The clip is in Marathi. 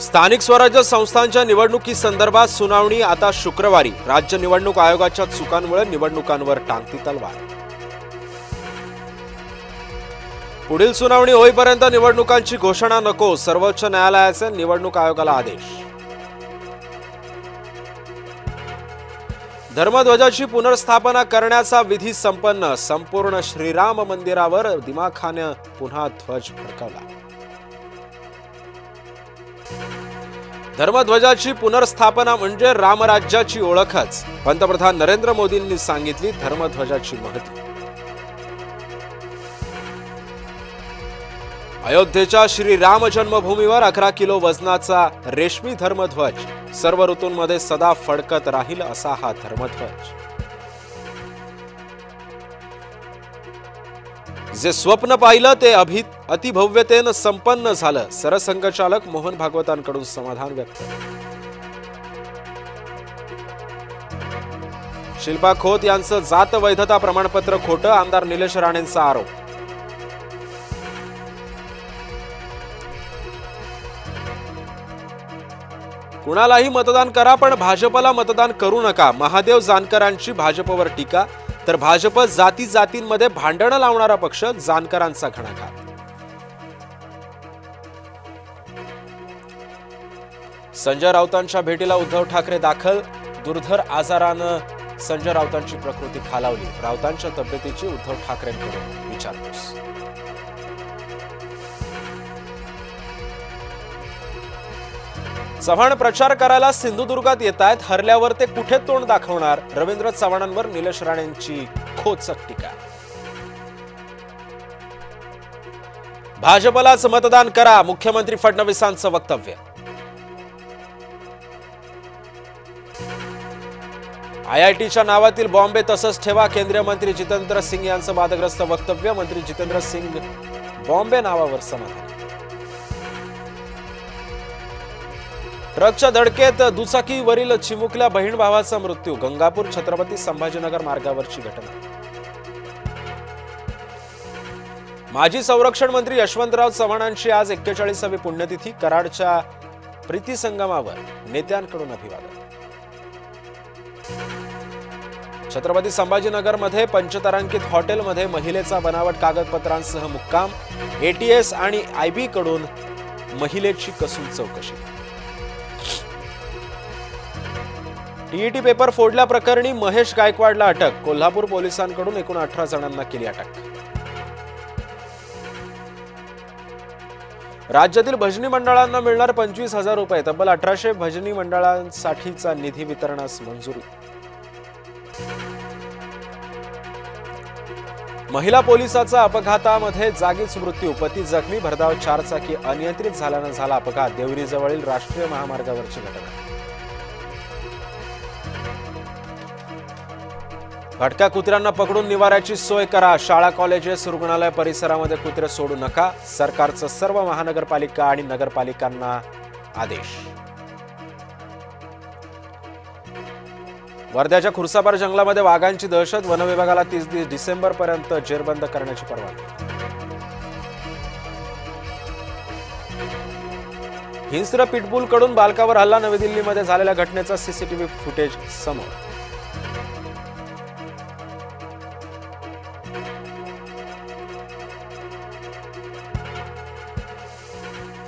स्थानिक स्वराज्य संस्थांच्या निवडणुकीसंदर्भात सुनावणी आता शुक्रवारी। राज्य निवडणूक आयोगाच्या चुकांमुळे निवडणुकांवर टांगती तलवार। पुढील सुनावणी होईपर्यंत निवडणुकांची घोषणा नको, सर्वोच्च न्यायालयाचे निवडणूक आयोगाला आदेश। धर्मध्वजाची पुनर्स्थापना करण्याचा विधी संपन्न, संपूर्ण श्रीराम मंदिरावर दिमाखाने पुन्हा ध्वज फडकवला। धर्मध्वजाची पुनर्स्थापना म्हणजे रामराज्याची ओळखच, पंतप्रधान नरेंद्र मोदींनी सांगितली धर्मध्वजाची महती। अयोध्येच्या श्रीराम जन्मभूमीवर 11 किलो वजनाचा रेशमी धर्मध्वज, सर्व ऋतूंमध्ये सदा फडकत राहील असा हा धर्मध्वज। जे स्वप्न पाहिलं ते अतिभव्यतेनं संपन्न झालं, सरसंघचालक मोहन भागवतांकडून समाधान व्यक्त। शिल्पा खोत यांचं जात वैधता प्रमाणपत्र खोटं, आमदार निलेश राणेंचा आरोप। कुणालाही मतदान करा पण भाजपला मतदान करू नका, महादेव जानकरांची भाजपवर टीका। तर भाजप जाती जातींमध्ये भांडणं लावणारा पक्ष, जानकरांचा घणाघात। संजय राऊतांच्या भेटीला उद्धव ठाकरे दाखल, दुर्धर आजारानं संजय राऊतांची प्रकृती खालावली, राऊतांच्या तब्येतीची उद्धव ठाकरेंकडून विचारपूस। चव्हाण प्रचार करायला सिंधुदुर्गात येतायत, हरल्यावर ते कुठे तोंड दाखवणार, रवींद्र चव्हाणांवर निलेश राणेंची खोचक टीका। भाजपलाच मतदान करा, मुख्यमंत्री फडणवीसांचं वक्तव्य। IITच्या नावातील बॉम्बे तसंच ठेवा, केंद्रीय मंत्री जितेंद्र सिंग यांचं वादग्रस्त वक्तव्य, मंत्री जितेंद्र सिंग बॉम्बे नावावर समाधान। ट्रकच्या धडकेत दुचाकीवरील चिमुकल्या बहीण भावाचा मृत्यू, गंगापूर छत्रपती संभाजीनगर मार्गावरची घटना। माजी संरक्षण मंत्री यशवंतराव चव्हाणांची आज 41वी पुण्यतिथी, कराडच्या प्रीती संगमावर नेत्यांकडून अभिवादन। छत्रपती संभाजीनगरमध्ये पंचतारांकित हॉटेलमध्ये महिलेचा बनावट कागदपत्रांसह मुक्काम, ATS आणि IB कडून महिलेची कसून चौकशी। TET पेपर फोडल्याप्रकरणी महेश गायकवाडला अटक, कोल्हापूर पोलिसांकडून एकूण 18 जणांना केली अटक। राज्यातील भजनी मंडळांना मिळणार 25,000 रुपये, तब्बल 1800 भजनी मंडळांसाठीचा निधी वितरणास मंजुरी। महिला पोलिसाचा अपघातामध्ये जागीच मृत्यू, पती जखमी, भरधाव 4 चाकी अनियंत्रित झाल्यानं झाला अपघात, देवरीजवळील राष्ट्रीय महामार्गावरची घटना। भटक्या कुत्र्यांना पकडून निवाऱ्याची सोय करा, शाळा कॉलेजेस रुग्णालय परिसरामध्ये कुत्रे सोडू नका, सरकारचं सर्व महानगरपालिका आणि नगरपालिकांना आदेश। वर्ध्याच्या खुर्सापार जंगलामध्ये वाघांची दहशत, वनविभागाला 30 डिसेंबरपर्यंत जेरबंद करण्याची परवानगी। हिंस्र पिटबुल कडून बालकावर हल्ला, नवी दिल्लीमध्ये झालेल्या घटनेचा CCTV फुटेज समोर।